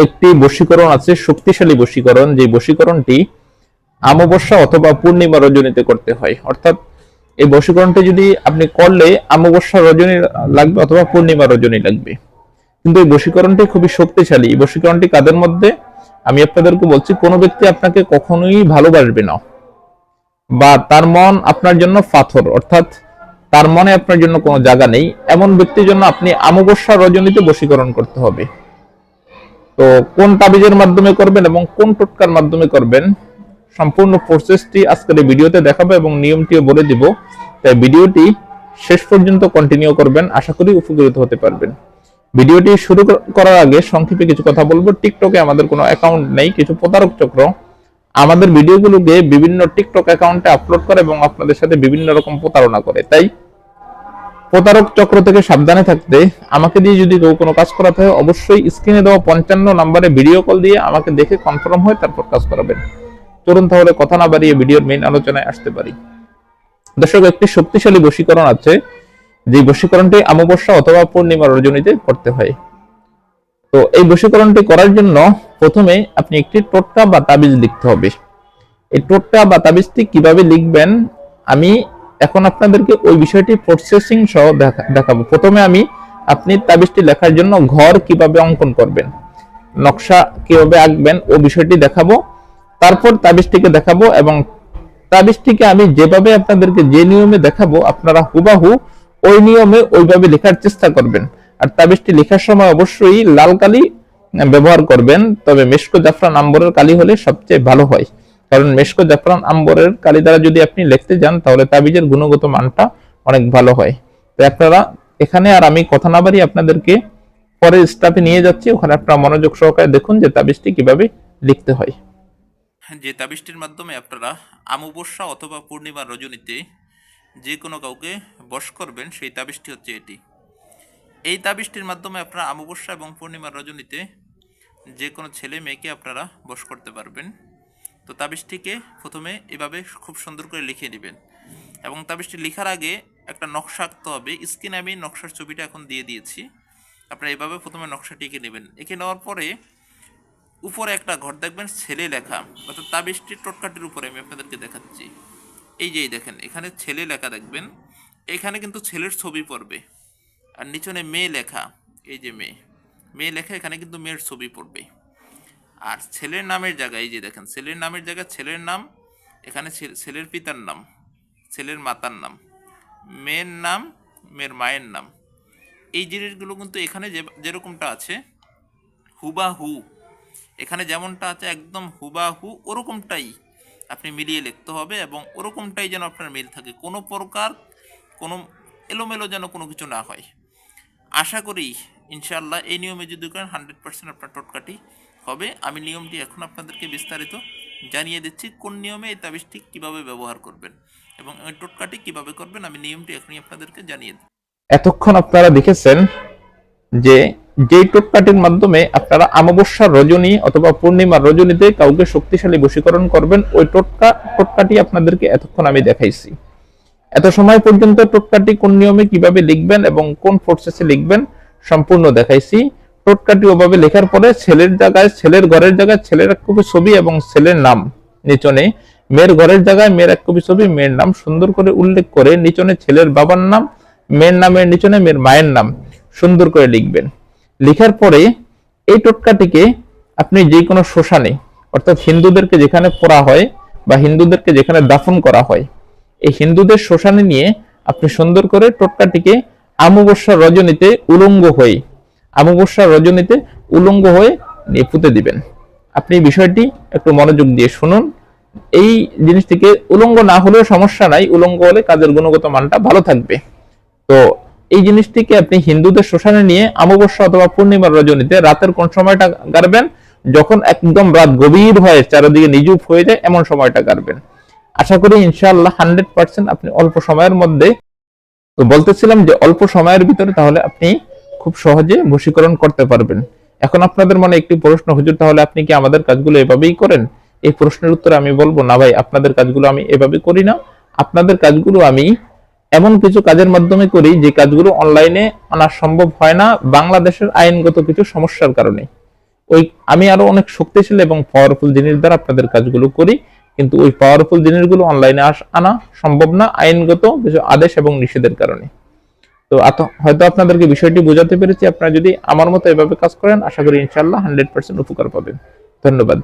একটি বশীকরণ আছে, শক্তিশালী বশীকরণ, যে বশীকরণটি অমাবস্যা অথবা পূর্ণিমা রজনীতে করতে হয়। অর্থাৎ এই বশীকরণটি যদি আপনি করলে অমাবস্যা রজনী লাগবে অথবা পূর্ণিমা রজনী লাগবে। কিন্তু এই বশীকরণটি খুবই শক্তিশালী। এই বশীকরণটি কাদের মধ্যে, আমি আপনাদেরকে বলছি, কোনো ব্যক্তি আপনাকে কখনোই ভালোবাসবে না, বা তার মন আপনার জন্য পাথর, অর্থাৎ তার মনে আপনার জন্য কোনো জায়গা নেই, এমন ব্যক্তির জন্য আপনি অমাবস্যা রজনীতে বশীকরণ করতে হবে। তো কোন তাবিজের মাধ্যমে করবেন এবং কোন টোটকার মাধ্যমে করবেন, সম্পূর্ণ প্রসেসটি আজকের এই ভিডিওতে দেখাবো এবং নিয়মটিও বলে দিব। তাই ভিডিওটি শেষ পর্যন্ত কন্টিনিউ করবেন, আশা করি উপকৃত হতে পারবেন। ভিডিওটি শুরু করার আগে সংক্ষেপে কিছু কথা বলবো। টিকটকে আমাদের কোনো অ্যাকাউন্ট নেই। কিছু প্রতারক চক্র আমাদের ভিডিওগুলোকে বিভিন্ন টিকটক অ্যাকাউন্টে আপলোড করে এবং আপনাদের সাথে বিভিন্ন রকম প্রতারণা করে। তাই প্রতারক চক্র থেকে সাবধানে থাকতে আমাকে দিয়ে যদি কেউ কোনো কাজ করাতে হয়, অবশ্যই স্ক্রিনে দেওয়া 55 নম্বরে ভিডিও কল দিয়ে আমাকে দেখে কনফার্ম হয় তারপর কাজ করাবেন। চলুন তাহলে কথা না বাড়িয়ে ভিডিওর মেইন আলোচনায় আসতে পারি। দর্শক, একটি শক্তিশালী বশীকরণ আছে, যে বশীকরণটি অমাবস্যা অথবা পূর্ণিমা রজনীতে করতে হয়। তো এই বশীকরণটি করার জন্য প্রথমে আপনি একটি টোটকা বা তাবিজ লিখতে হবে। এই টোটকা বা তাবিজটি কিভাবে লিখবেন আমি এখন আপনাদেরকে ওই বিষয়টি প্রসেসিং সহ দেখাবো। প্রথমে আপনি তাবিজটি লেখার জন্য ঘর কিভাবে অঙ্কন করবেন, নকশা কিভাবে আঁকবেন ও বিষয়টি দেখাবো। তারপর তাবিজটিকে দেখাবো এবং তাবিজটিকে আমি যেভাবে আপনাদেরকে যে নিয়মে দেখাবো আপনারা হুবাহু ওই নিয়মে ওইভাবে লেখার চেষ্টা করবেন। আর তাবিজটি লেখার সময় অবশ্যই লাল কালি ব্যবহার করবেন, তবে মেশকো জাফরান আম্বরের কালি হলে সবচেয়ে ভালো হয়। কারণ মেশকো জাফরান আম্বরের কালি দ্বারা যদি আপনি লিখতে যান তাহলে তাবিজের গুণগত মানটা অনেক ভালো হয়। তো আপনারা এখানে আর আমি কথা না বাড়িয়ে আপনাদেরকে পরের স্টেপে নিয়ে যাচ্ছি, ওখানে আপনারা মনোযোগ সহকারে দেখুন যে তাবিজটি কিভাবে লিখতে হয়। যে তাবিজটির মাধ্যমে আপনারা অমাবস্যা অথবা পূর্ণিমা রজনীতে যে কোনো কাউকে বশ করবেন, সেই তাবিজটি হচ্ছে এটি। এই তাবিজটির মাধ্যমে আপনারা অমাবস্যা এবং পূর্ণিমা রজনীতে যে কোনো ছেলে মেয়েকে আপনারা বশ করতে পারবেন। তো তাবিজটিকে প্রথমে এভাবে খুব সুন্দর করে লিখে নেবেন এবং তাবিজটি লেখার আগে একটা নকশা আঁকতে হবে। স্ক্রিনে আমি নকশার ছবিটা এখন দিয়ে দিয়েছি। আপনারা এভাবে প্রথমে নকশাটি এঁকে নেবেন। এঁকে নেওয়ার পরে উপরে একটা ঘর দেখবেন ছেলে লেখা, অর্থাৎ তাবিজটির টোটকাটির উপরে আমি আপনাদেরকে দেখাচ্ছি। এই যে দেখেন, এখানে ছেলে লেখা দেখবেন, এখানে কিন্তু ছেলের ছবি পড়বে। আর নিচনে মেয়ে লেখা, এই যে মেয়ে লেখা, এখানে কিন্তু মেয়ের ছবি পড়বে। আর ছেলের নামের জায়গায়, এই যে দেখেন ছেলের নামের জায়গায় ছেলের নাম, এখানে ছেলের পিতার নাম, ছেলের মাতার নাম, মেয়ের নাম, মেয়ের মায়ের নাম। এই জিনিসগুলো কিন্তু এখানে যেরকমটা আছে হুবাহু, এখানে যেমনটা আছে একদম হুবাহু ওরকমটাই আপনি মিলিয়ে লিখতে হবে এবং ওরকমটাই যেন আপনার মিল থাকে, কোনো প্রকার কোনো এলোমেলো যেন কোনো কিছু না হয়। আশা করি ইনশাআল্লাহ এই নিয়মে যদি করেন 100% আপনার টোটকাটি হবে। আমি নিয়মটি এখন আপনাদেরকে বিস্তারিত জানিয়ে দিচ্ছি, কোন নিয়মে এই তাবিজটি কীভাবে ব্যবহার করবেন এবং এই টোটকাটি কীভাবে করবেন আমি নিয়মটি এখনই আপনাদেরকে জানিয়ে দিই। এতক্ষণ আপনারা দেখেছেন যে যেই টোটকাটির মাধ্যমে আপনারা অমাবস্যা রজনী অথবা পূর্ণিমা রজনীতে কাউকে শক্তিশালী বশীকরণ করবেন, ওই টোটকাটি আপনাদেরকে এতক্ষণ আমি দেখাইছি। এত সময় পর্যন্ত টোটকাটি কোন নিয়মে কিভাবে লিখবেন এবং কোন প্রসেসে লিখবেন সম্পূর্ণ দেখাইছি। টোটকাটি ওভাবে লেখার পরে ছেলের জায়গায় ছেলের ঘরের জায়গায় ছেলের এক কপি ছবি এবং ছেলের নাম, নিচনে মেয়ের ঘরের জায়গায় মেয়ের এক কপি ছবি, মেয়ের নাম সুন্দর করে উল্লেখ করে নিচনে ছেলের বাবার নাম, মেয়ের নামের নিচনে মেয়ের মায়ের নাম সুন্দর করে লিখবেন। লেখার পরে এই টোটকাটিকে আপনি যে কোনো শ্মশানে, অর্থাৎ হিন্দুদেরকে যেখানে পোড়া হয় বা হিন্দুদেরকে যেখানে দাফন করা হয়, এই হিন্দুদের শ্মশানে নিয়ে আপনি সুন্দর করে টোটকাটিকে অমাবস্যা রজনীতে উলঙ্গ হয়ে নিয়ে পুঁতে দিবেন। আপনি বিষয়টি একটু মনোযোগ দিয়ে শুনুন। এই জিনিসটিকে উলঙ্গ না হলেও সমস্যা নাই, উলঙ্গ হলে কাজের গুণগত মানটা ভালো থাকবে। তো এই জিনিসটিকে আপনি হিন্দুদের শ্মশানে নিয়ে অমাবস্যা অথবা পূর্ণিমার রজনীতে রাতের কোন সময়টা গাড়বেন, যখন একদম রাত গভীর হয়, চারিদিকে নিঝুপ হয়ে যায়, এমন সময়টা গাড়বেন। আশা করি ইনশাআল্লাহ 100% আপনি অল্প সময়ের মধ্যে, তো বলতেছিলাম যে অল্প সময়ের ভিতরে তাহলে আপনি খুব সহজে বশীকরণ করতে পারবেন। এখন আপনাদের মনে একটি প্রশ্ন, হুজুর তাহলে আপনি কি আমাদের কাজগুলো এভাবেই করেন? এই প্রশ্নের উত্তরে আমি বলবো না ভাই, আপনাদের কাজগুলো আমি এভাবে করি না। আপনাদের কাজগুলো আমি এমন কিছু কাজের মাধ্যমে করি যে কাজগুলো অনলাইনে আনা সম্ভব হয় না বাংলাদেশের আইনগত কিছু সমস্যার কারণে। আমি আরো অনেক শক্তিশালী এবং পাওয়ারফুল জিনিস দ্বারা আপনাদের কাজগুলো করি, কিন্তু ওই পাওয়ারফুল জিনিসগুলো অনলাইনে আনা সম্ভব না আইনগত কিছু আদেশ এবং নিষেধের কারণে। তো হয়তো আপনাদেরকে বিষয়টি বোঝাতে পেরেছি। আপনারা যদি আমার মতো এভাবে কাজ করেন, আশা করি ইনশাআল্লাহ 100% উপকার পাবেন। ধন্যবাদ।